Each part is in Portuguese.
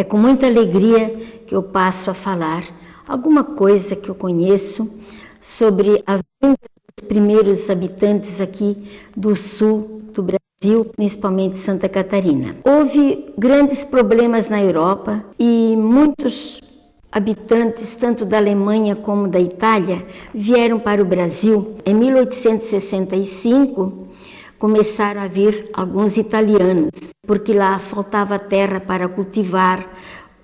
É com muita alegria que eu passo a falar alguma coisa que eu conheço sobre a vinda dos primeiros habitantes aqui do sul do Brasil, principalmente Santa Catarina. Houve grandes problemas na Europa e muitos habitantes, tanto da Alemanha como da Itália, vieram para o Brasil. Em 1865, começaram a vir alguns italianos, porque lá faltava terra para cultivar,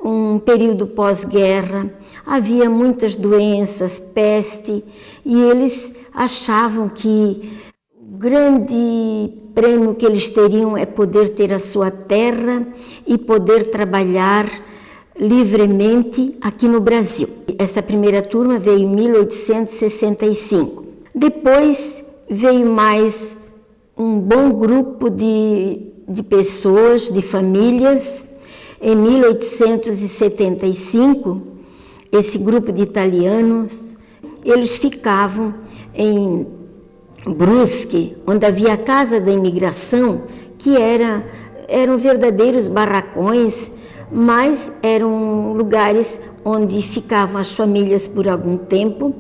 um período pós-guerra, havia muitas doenças, peste, e eles achavam que o grande prêmio que eles teriam é poder ter a sua terra e poder trabalhar livremente aqui no Brasil. Essa primeira turma veio em 1865. Depois veio mais um bom grupo de pessoas, de famílias. Em 1875, esse grupo de italianos, eles ficavam em Brusque, onde havia a Casa da Imigração, que eram verdadeiros barracões, mas eram lugares onde ficavam as famílias por algum tempo,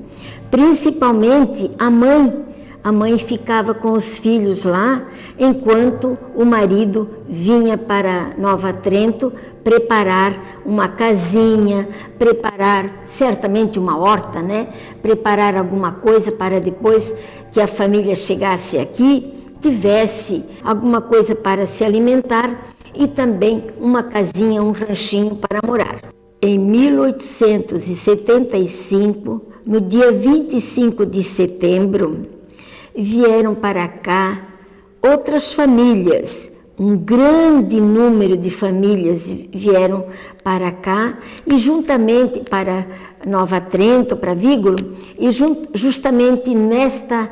principalmente a mãe. A mãe ficava com os filhos lá, enquanto o marido vinha para Nova Trento preparar uma casinha, preparar certamente uma horta, né? Preparar alguma coisa para depois que a família chegasse aqui, tivesse alguma coisa para se alimentar e também uma casinha, um ranchinho para morar. Em 1875, no dia 25 de setembro, vieram para cá outras famílias, um grande número de famílias vieram para cá e juntamente para Nova Trento, para Vígulo, e justamente nesta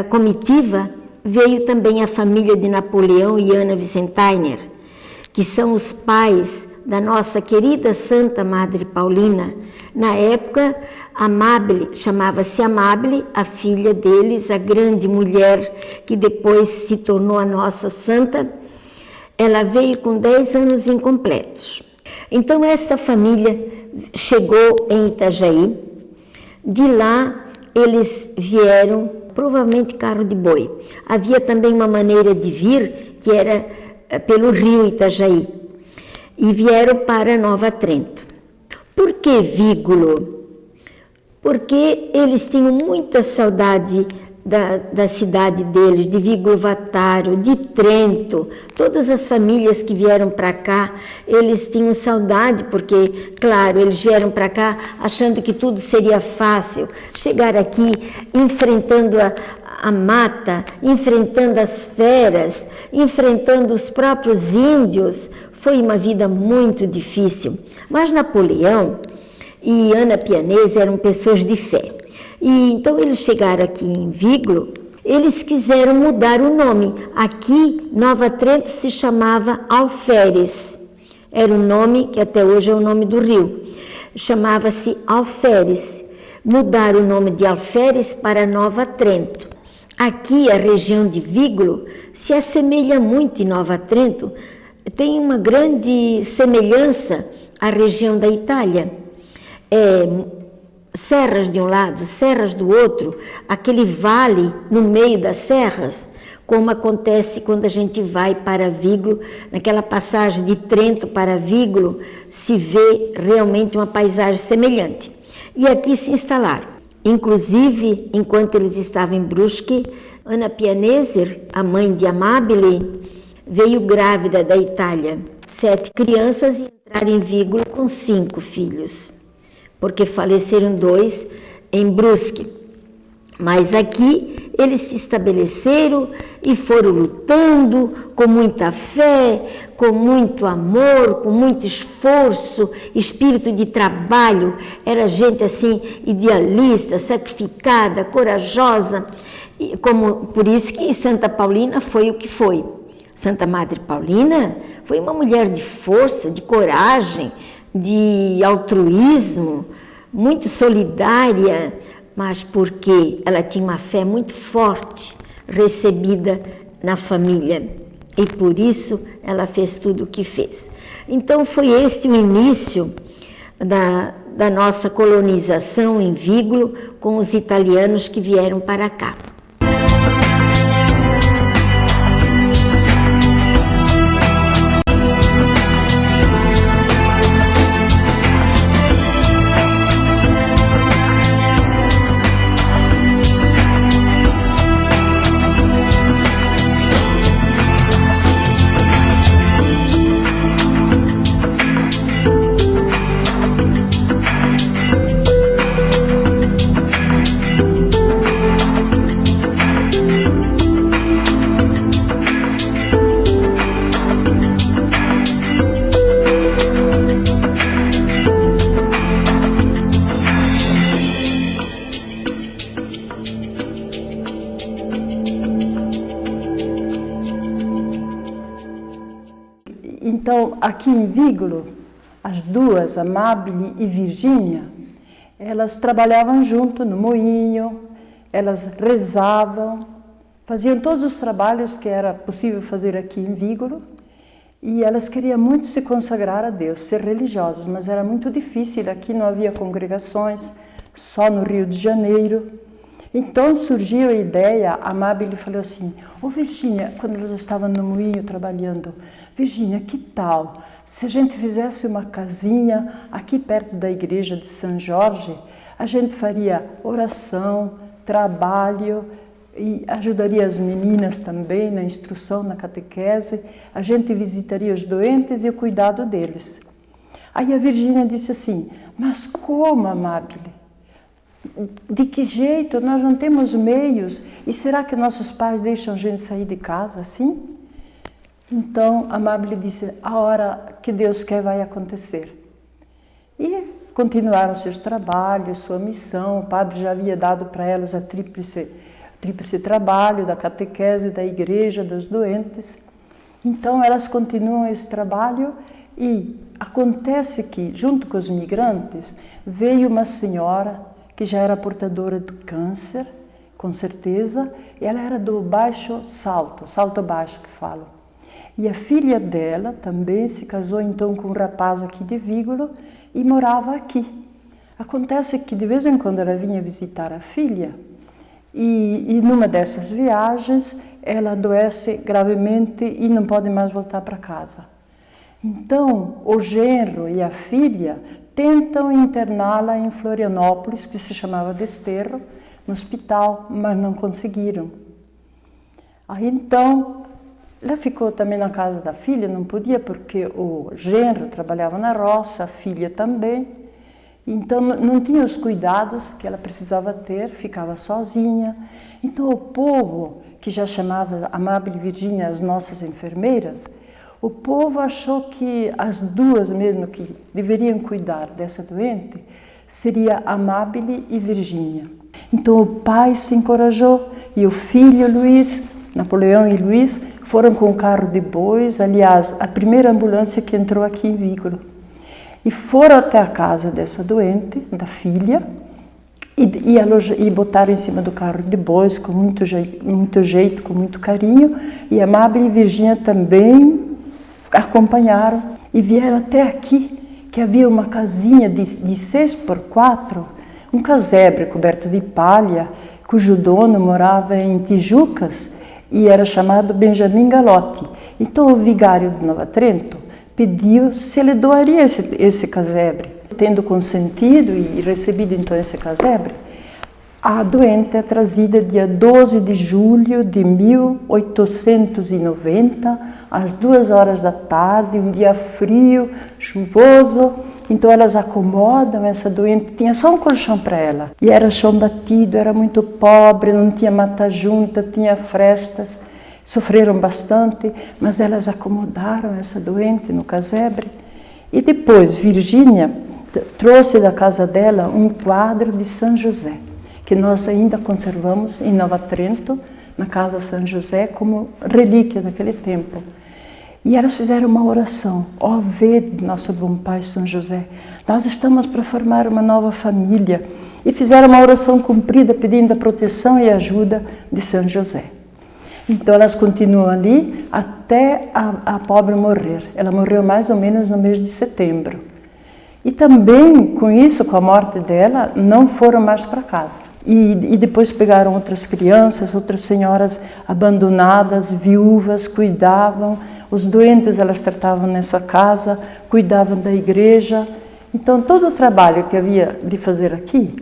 comitiva veio também a família de Napoleão e Ana Vicentainer, que são os pais da nossa querida Santa Madre Paulina. Na época, Amable, chamava-se Amable, a filha deles, a grande mulher que depois se tornou a nossa santa, ela veio com 10 anos incompletos. Então, esta família chegou em Itajaí. De lá, eles vieram, provavelmente carro de boi. Havia também uma maneira de vir, que era pelo rio Itajaí, e vieram para Nova Trento. Por que Vígulo? Porque eles tinham muita saudade da cidade deles, de Vígulo Vataro, de Trento. Todas as famílias que vieram para cá, eles tinham saudade, porque, claro, eles vieram para cá achando que tudo seria fácil. Chegar aqui enfrentando a mata, enfrentando as feras, enfrentando os próprios índios, foi uma vida muito difícil. Mas Napoleão e Ana Pianese eram pessoas de fé. E então eles chegaram aqui em Vígulo, eles quiseram mudar o nome. Aqui, Nova Trento se chamava Alferes. Era o nome, que até hoje é o nome do rio. Chamava-se Alferes. Mudaram o nome de Alferes para Nova Trento. Aqui, a região de Vígulo se assemelha muito em Nova Trento, tem uma grande semelhança à região da Itália. Serras de um lado, serras do outro, aquele vale no meio das serras, como acontece quando a gente vai para Vígulo, naquela passagem de Trento para Vígulo, se vê realmente uma paisagem semelhante. E aqui se instalaram. Inclusive, enquanto eles estavam em Brusque, Ana Pianese, a mãe de Amabile, veio grávida da Itália, 7 crianças, e entraram em Vígulo com 5 filhos, porque faleceram 2 em Brusque. Mas aqui eles se estabeleceram e foram lutando com muita fé, com muito amor, com muito esforço, espírito de trabalho. Era gente assim idealista, sacrificada, corajosa, e por isso que Santa Paulina foi o que foi. Santa Madre Paulina foi uma mulher de força, de coragem, de altruísmo, muito solidária, mas porque ela tinha uma fé muito forte recebida na família. E por isso ela fez tudo o que fez. Então foi este o início da nossa colonização em Vígolo com os italianos que vieram para cá. Então, aqui em Vígolo, as duas, Amabile e Virgínia, elas trabalhavam junto no moinho, elas rezavam, faziam todos os trabalhos que era possível fazer aqui em Vígolo, e elas queriam muito se consagrar a Deus, ser religiosas, mas era muito difícil, aqui não havia congregações, só no Rio de Janeiro. Então surgiu a ideia, a Amabile falou assim, Virgínia, quando elas estavam no moinho trabalhando, Virgínia, que tal se a gente fizesse uma casinha aqui perto da igreja de São Jorge, a gente faria oração, trabalho e ajudaria as meninas também na instrução, na catequese, a gente visitaria os doentes e o cuidado deles. Aí a Virgínia disse assim, mas como, Amabile? De que jeito? Nós não temos meios. E será que nossos pais deixam a gente sair de casa assim? Então, Amabile disse, a hora que Deus quer vai acontecer. E continuaram seus trabalhos, sua missão. O padre já havia dado para elas a tríplice trabalho da catequese, da igreja, dos doentes. Então, elas continuam esse trabalho e acontece que, junto com os migrantes, veio uma senhora que já era portadora do câncer, com certeza, e ela era do salto baixo que falam. E a filha dela também se casou então com um rapaz aqui de Vígolo e morava aqui. Acontece que de vez em quando ela vinha visitar a filha e numa dessas viagens ela adoece gravemente e não pode mais voltar para casa. Então o genro e a filha tentam interná-la em Florianópolis, que se chamava Desterro, no hospital, mas não conseguiram. Aí então ela ficou também na casa da filha, não podia porque o genro trabalhava na roça, a filha também. Então não tinha os cuidados que ela precisava ter, ficava sozinha. Então o povo, que já chamava Amabile e Virgínia as nossas enfermeiras, o povo achou que as duas mesmo que deveriam cuidar dessa doente seria Amabile e Virgínia. Então o pai se encorajou e o filho Luiz, Napoleão e Luiz, foram com o carro de bois, aliás, a primeira ambulância que entrou aqui em Vígolo. E foram até a casa dessa doente, da filha, e botaram em cima do carro de bois com muito jeito, com muito carinho. E Amabile e Virgínia também acompanharam e vieram até aqui, que havia uma casinha de 6x4, um casebre coberto de palha, cujo dono morava em Tijucas, e era chamado Benjamin Galotti. Então o vigário de Nova Trento pediu se ele doaria esse casebre. Tendo consentido e recebido então esse casebre, a doente é trazida dia 12 de julho de 1890, às 2 horas da tarde, um dia frio, chuvoso. Então elas acomodam essa doente, tinha só um colchão para ela. E era chão batido, era muito pobre, não tinha mata-junta, tinha frestas. Sofreram bastante, mas elas acomodaram essa doente no casebre. E depois Virgínia trouxe da casa dela um quadro de São José, que nós ainda conservamos em Nova Trento, na casa São José, como relíquia daquele tempo. E elas fizeram uma oração, ó vede, nosso bom Pai São José, nós estamos para formar uma nova família. E fizeram uma oração cumprida pedindo a proteção e ajuda de São José. Então elas continuam ali até a pobre morrer. Ela morreu mais ou menos no mês de setembro. E também, com isso, com a morte dela, não foram mais para casa. E depois pegaram outras crianças, outras senhoras abandonadas, viúvas, cuidavam. Os doentes elas tratavam nessa casa, cuidavam da igreja. Então, todo o trabalho que havia de fazer aqui,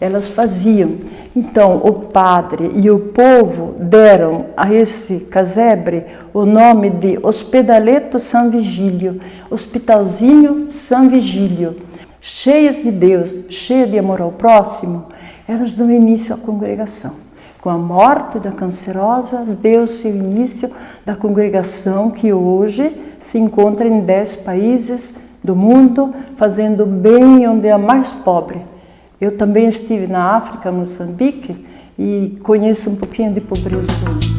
elas faziam. Então, o padre e o povo deram a esse casebre o nome de Hospedaleto São Vigílio, Hospitalzinho São Vigílio. Cheias de Deus, cheias de amor ao próximo, elas dão início à congregação. Com a morte da cancerosa, deu-se o início da congregação que hoje se encontra em 10 países do mundo, fazendo bem onde é a mais pobre. Eu também estive na África, Moçambique, e conheço um pouquinho de pobreza do mundo.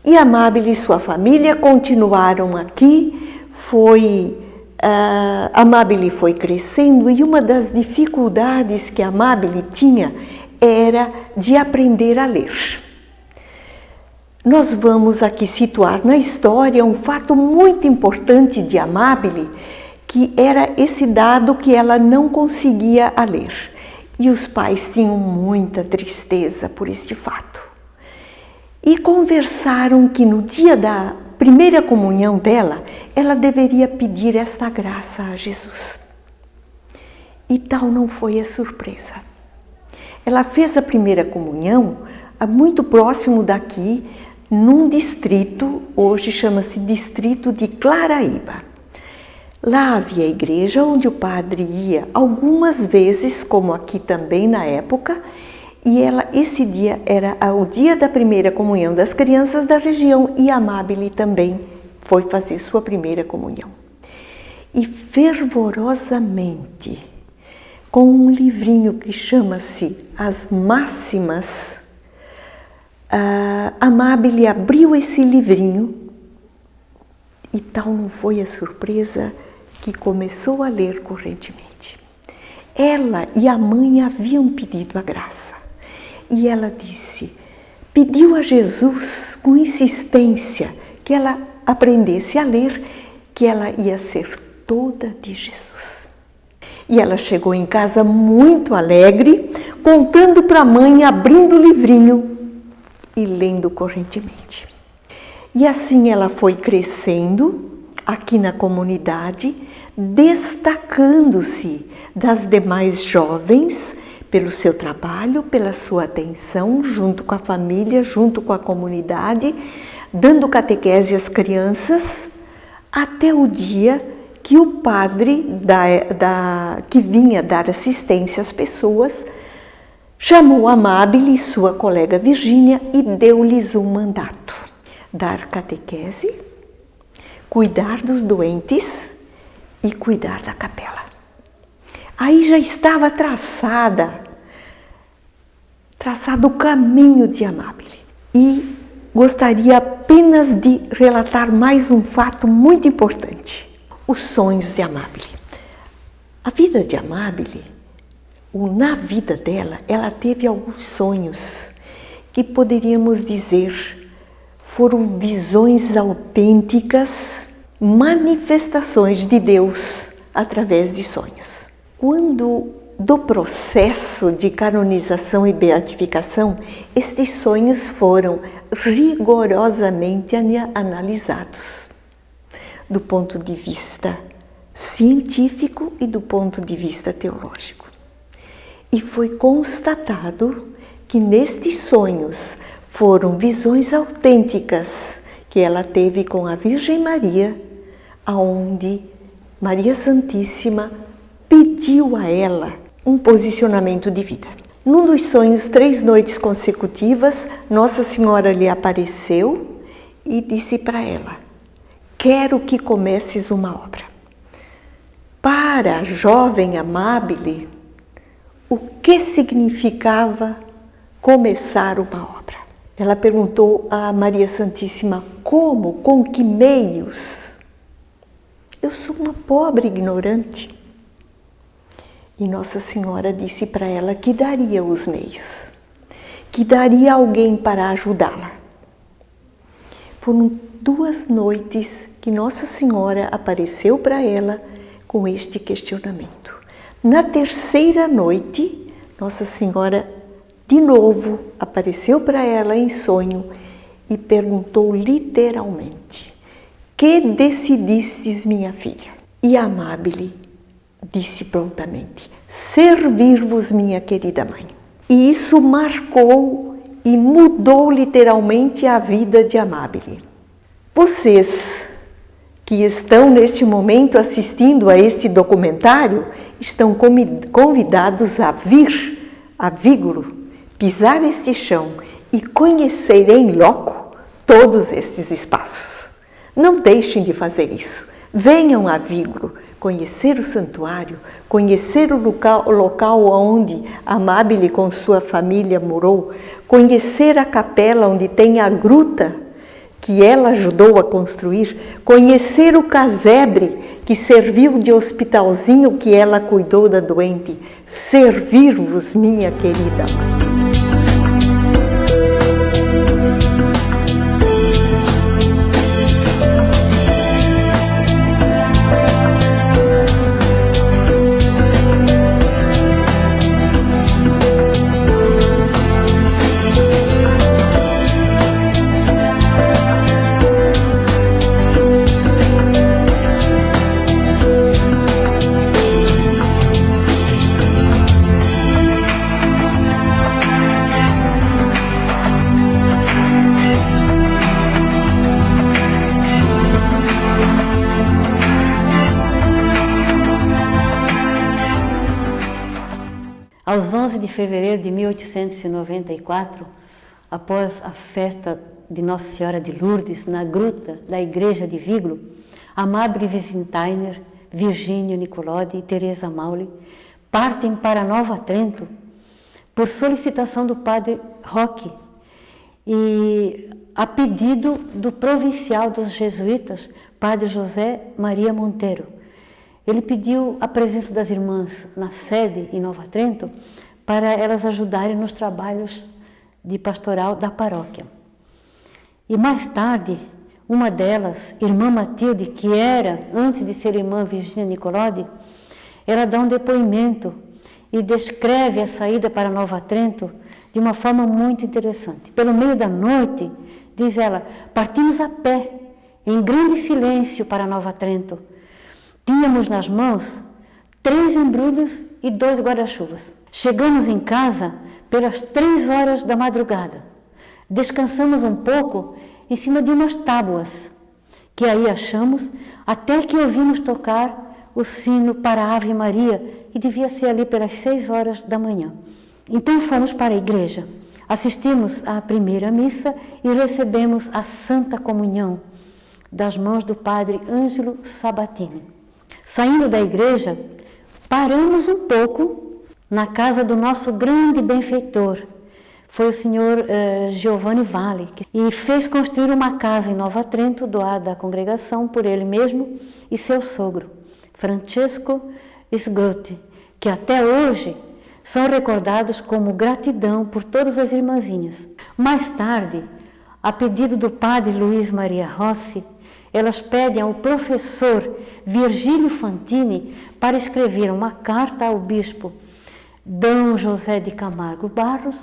E Amábile e sua família continuaram aqui, Amábile foi crescendo e uma das dificuldades que Amábile tinha era de aprender a ler. Nós vamos aqui situar na história um fato muito importante de Amábile, que era esse dado que ela não conseguia a ler. E os pais tinham muita tristeza por este fato. E conversaram que no dia da primeira comunhão dela, ela deveria pedir esta graça a Jesus. E tal não foi a surpresa. Ela fez a primeira comunhão muito próximo daqui, num distrito, hoje chama-se distrito de Claraíba. Lá havia a igreja onde o padre ia algumas vezes, como aqui também na época, e esse dia era o dia da primeira comunhão das crianças da região e Amábile também foi fazer sua primeira comunhão. E fervorosamente, com um livrinho que chama-se As Máximas, Amábile abriu esse livrinho e tal não foi a surpresa que começou a ler correntemente. Ela e a mãe haviam pedido a graça. E ela pediu a Jesus com insistência que ela aprendesse a ler, que ela ia ser toda de Jesus. E ela chegou em casa muito alegre, contando para a mãe, abrindo o livrinho e lendo correntemente. E assim ela foi crescendo aqui na comunidade, destacando-se das demais jovens, pelo seu trabalho, pela sua atenção, junto com a família, junto com a comunidade, dando catequese às crianças, até o dia que o padre que vinha dar assistência às pessoas, chamou Amábile e sua colega Virgínia e deu-lhes um mandato: dar catequese, cuidar dos doentes e cuidar da capela. Aí já estava traçado o caminho de Amábile. E gostaria apenas de relatar mais um fato muito importante: os sonhos de Amábile. A vida de Amábile, na vida dela, ela teve alguns sonhos que poderíamos dizer foram visões autênticas, manifestações de Deus através de sonhos. Quando do processo de canonização e beatificação, estes sonhos foram rigorosamente analisados do ponto de vista científico e do ponto de vista teológico. E foi constatado que nestes sonhos foram visões autênticas que ela teve com a Virgem Maria, aonde Maria Santíssima pediu a ela um posicionamento de vida. Num dos sonhos, 3 noites consecutivas, Nossa Senhora lhe apareceu e disse para ela: quero que comeces uma obra. Para a jovem Amabile, o que significava começar uma obra? Ela perguntou a Maria Santíssima: como? Com que meios? Eu sou uma pobre ignorante. E Nossa Senhora disse para ela que daria os meios, que daria alguém para ajudá-la. Foram 2 noites que Nossa Senhora apareceu para ela com este questionamento. Na 3ª noite, Nossa Senhora de novo apareceu para ela em sonho e perguntou literalmente: que decidistes, minha filha? E Amabile disse prontamente: servir-vos, minha querida mãe. E isso marcou e mudou literalmente a vida de Amabile. Vocês que estão neste momento assistindo a este documentário estão convidados a vir a Vígoro, pisar este chão e conhecer em loco todos estes espaços. Não deixem de fazer isso. Venham a Vígoro conhecer o santuário, conhecer o local onde Amabile com sua família morou, conhecer a capela onde tem a gruta que ela ajudou a construir, conhecer o casebre que serviu de hospitalzinho que ela cuidou da doente. Servir-vos, minha querida mãe. Aos 11 de fevereiro de 1894, após a festa de Nossa Senhora de Lourdes, na gruta da igreja de Vígoro, Amabile Visintainer, Virgínio Nicolodi e Teresa Maule partem para Nova Trento por solicitação do padre Roque e a pedido do provincial dos jesuítas, padre José Maria Monteiro. Ele pediu a presença das irmãs na sede em Nova Trento para elas ajudarem nos trabalhos de pastoral da paróquia. E mais tarde, uma delas, irmã Matilde, que era, antes de ser irmã Virgínia Nicolodi, ela dá um depoimento e descreve a saída para Nova Trento de uma forma muito interessante. Pelo meio da noite, diz ela, partimos a pé, em grande silêncio para Nova Trento. Tínhamos nas mãos 3 embrulhos e 2 guarda-chuvas. Chegamos em casa pelas 3 horas da madrugada. Descansamos um pouco em cima de umas tábuas, que aí achamos, até que ouvimos tocar o sino para a Ave Maria, e devia ser ali pelas 6 horas da manhã. Então fomos para a igreja, assistimos à primeira missa e recebemos a Santa Comunhão das mãos do padre Ângelo Sabatini. Saindo da igreja, paramos um pouco na casa do nosso grande benfeitor. Foi o senhor Giovanni Valle, e fez construir uma casa em Nova Trento, doada à congregação por ele mesmo e seu sogro, Francesco Sgrotti, que até hoje são recordados como gratidão por todas as irmãzinhas. Mais tarde, a pedido do padre Luiz Maria Rossi, elas pedem ao professor Virgílio Fantini para escrever uma carta ao bispo D. José de Camargo Barros,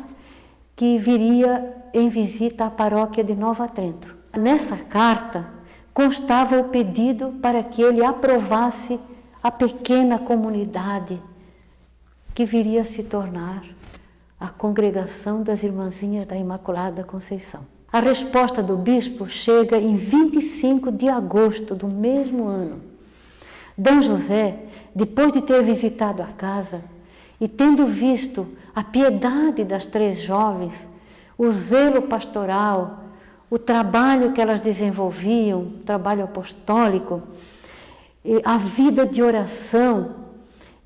que viria em visita à paróquia de Nova Trento. Nessa carta constava o pedido para que ele aprovasse a pequena comunidade que viria a se tornar a Congregação das Irmãzinhas da Imaculada Conceição. A resposta do bispo chega em 25 de agosto do mesmo ano. D. José, depois de ter visitado a casa e tendo visto a piedade das 3 jovens, o zelo pastoral, o trabalho que elas desenvolviam, o trabalho apostólico, a vida de oração,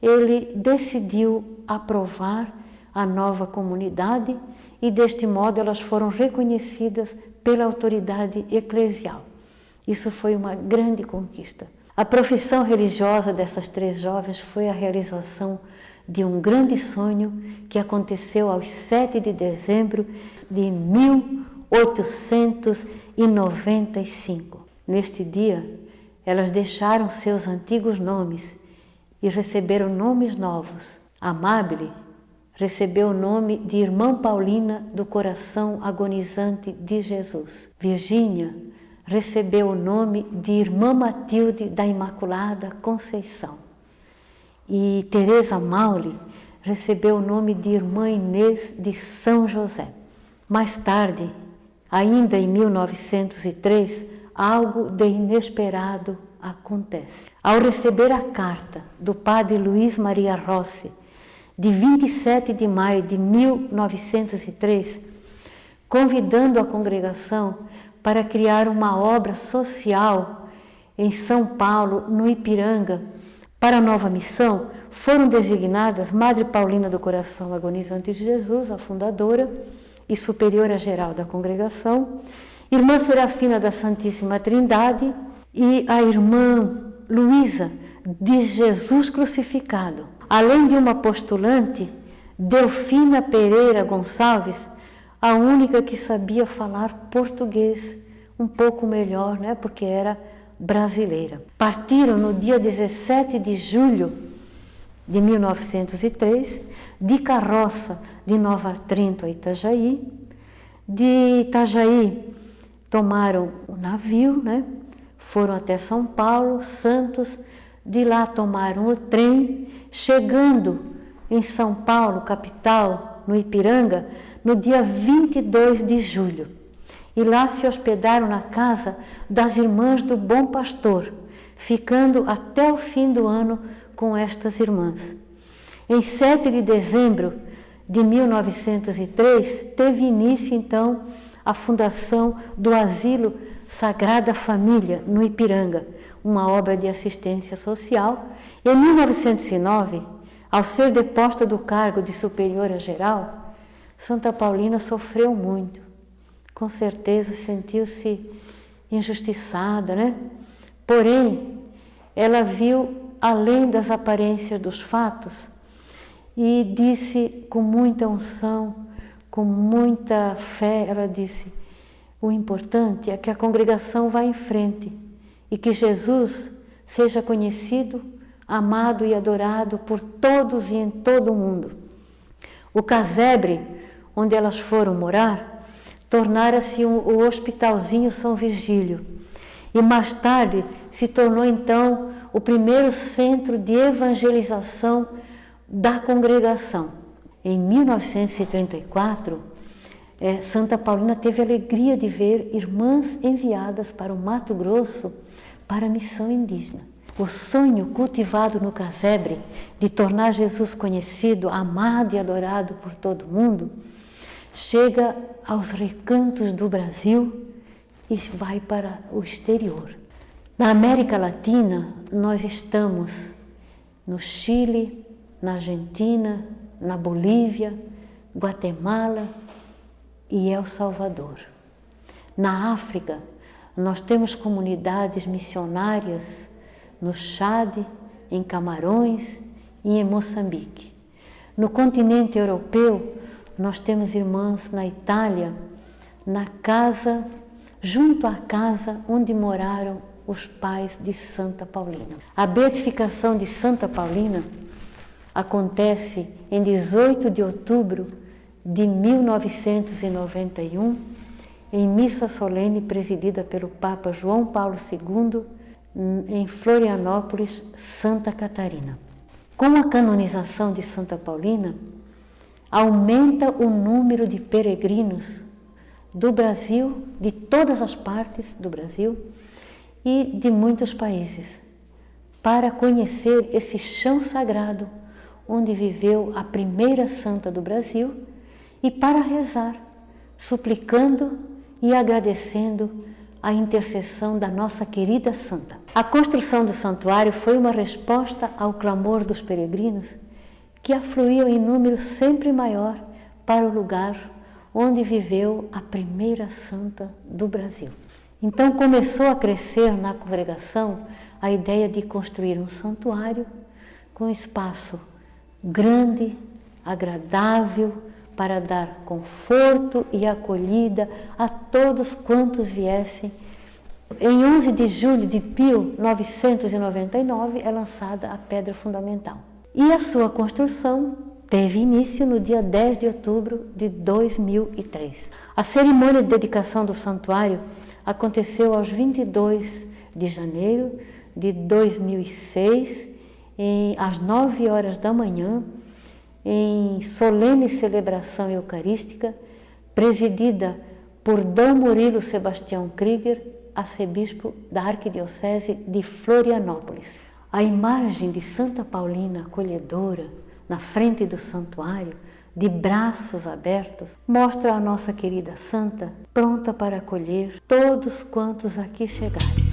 ele decidiu aprovar a nova comunidade e deste modo elas foram reconhecidas pela autoridade eclesial. Isso foi uma grande conquista. A profissão religiosa dessas 3 jovens foi a realização de um grande sonho que aconteceu aos 7 de dezembro de 1895. Neste dia, elas deixaram seus antigos nomes e receberam nomes novos. Amábile recebeu o nome de Irmã Paulina do Coração Agonizante de Jesus. Virgínia recebeu o nome de Irmã Matilde da Imaculada Conceição. E Teresa Maule recebeu o nome de Irmã Inês de São José. Mais tarde, ainda em 1903, algo de inesperado acontece. Ao receber a carta do padre Luiz Maria Rossi, de 27 de maio de 1903, convidando a congregação para criar uma obra social em São Paulo, no Ipiranga, para a nova missão, foram designadas Madre Paulina do Coração Agonizante de Jesus, a fundadora e superiora geral da congregação, Irmã Serafina da Santíssima Trindade e a Irmã Luísa de Jesus Crucificado, além de uma postulante, Delfina Pereira Gonçalves, a única que sabia falar português um pouco melhor, né, porque era brasileira. Partiram no dia 17 de julho de 1903, de carroça de Nova Trento a Itajaí. De Itajaí tomaram o navio, né? Foram até São Paulo, Santos, de lá tomaram o trem, chegando em São Paulo, capital, no Ipiranga, no dia 22 de julho. E lá se hospedaram na casa das Irmãs do Bom Pastor, ficando até o fim do ano com estas irmãs. Em 7 de dezembro de 1903, teve início, então, a fundação do Asilo Sagrada Família, no Ipiranga, uma obra de assistência social. Em 1909, ao ser deposta do cargo de superiora geral, Santa Paulina sofreu muito. Com certeza sentiu-se injustiçada, né? Porém, ela viu além das aparências dos fatos e disse com muita unção, com muita fé, ela disse: o importante é que a congregação vá em frente e que Jesus seja conhecido, amado e adorado por todos e em todo o mundo. O casebre onde elas foram morar tornara-se o Hospitalzinho São Virgílio e mais tarde se tornou então o primeiro centro de evangelização da congregação. Em 1934, Santa Paulina teve a alegria de ver irmãs enviadas para o Mato Grosso para a missão indígena. O sonho cultivado no casebre de tornar Jesus conhecido, amado e adorado por todo mundo, chega aos recantos do Brasil e vai para o exterior. Na América Latina, nós estamos no Chile, na Argentina, na Bolívia, Guatemala e El Salvador. Na África, nós temos comunidades missionárias no Chad, em Camarões e em Moçambique. No continente europeu, nós temos irmãs na Itália, na casa, junto à casa onde moraram os pais de Santa Paulina. A beatificação de Santa Paulina acontece em 18 de outubro de 1991, em missa solene presidida pelo Papa João Paulo II, em Florianópolis, Santa Catarina. Com a canonização de Santa Paulina, aumenta o número de peregrinos do Brasil, de todas as partes do Brasil e de muitos países. para conhecer esse chão sagrado onde viveu a primeira santa do Brasil e para rezar, suplicando e agradecendo a intercessão da nossa querida santa. A construção do santuário foi uma resposta ao clamor dos peregrinos que afluíam em número sempre maior para o lugar onde viveu a primeira santa do Brasil. Então começou a crescer na congregação a ideia de construir um santuário com espaço grande, agradável, para dar conforto e acolhida a todos quantos viessem. Em 11 de julho de 1999 é lançada a pedra fundamental. E a sua construção teve início no dia 10 de outubro de 2003. A cerimônia de dedicação do santuário aconteceu aos 22 de janeiro de 2006, às 9 horas da manhã, em solene celebração eucarística, presidida por Dom Murilo Sebastião Krieger, arcebispo da Arquidiocese de Florianópolis. A imagem de Santa Paulina acolhedora na frente do santuário, de braços abertos, mostra a nossa querida santa pronta para acolher todos quantos aqui chegarem.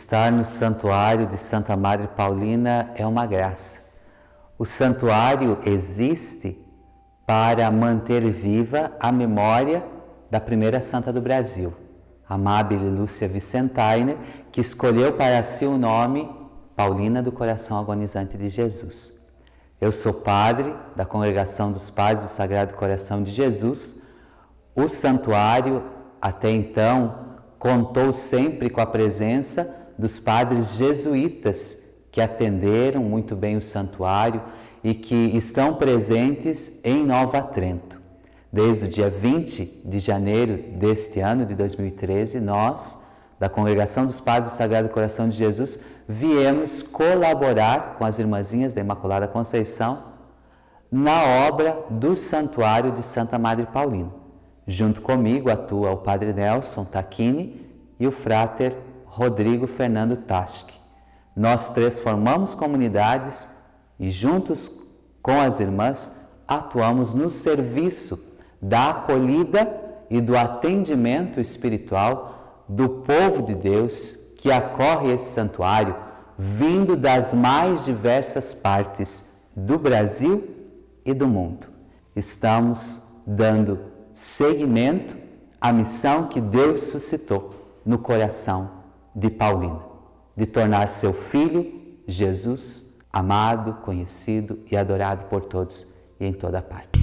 Estar no santuário de Santa Madre Paulina é uma graça. O santuário existe para manter viva a memória da primeira santa do Brasil, a amável Lúcia Vicentainer, que escolheu para si o nome Paulina do Coração Agonizante de Jesus. Eu sou padre da Congregação dos Padres do Sagrado Coração de Jesus. O santuário, até então, contou sempre com a presença dos padres jesuítas que atenderam muito bem o santuário e que estão presentes em Nova Trento. Desde o dia 20 de janeiro deste ano, de 2013, nós, da Congregação dos Padres do Sagrado Coração de Jesus, viemos colaborar com as irmãzinhas da Imaculada Conceição na obra do Santuário de Santa Madre Paulina. Junto comigo atua o Padre Nelson Tacchini e o Frater Rodrigo Fernando Taschi. Nós três formamos comunidades e juntos com as irmãs atuamos no serviço da acolhida e do atendimento espiritual do povo de Deus que acorre esse santuário, vindo das mais diversas partes do Brasil e do mundo. Estamos dando seguimento à missão que Deus suscitou no coração de Paulina, de tornar seu filho, Jesus, amado, conhecido e adorado por todos e em toda parte.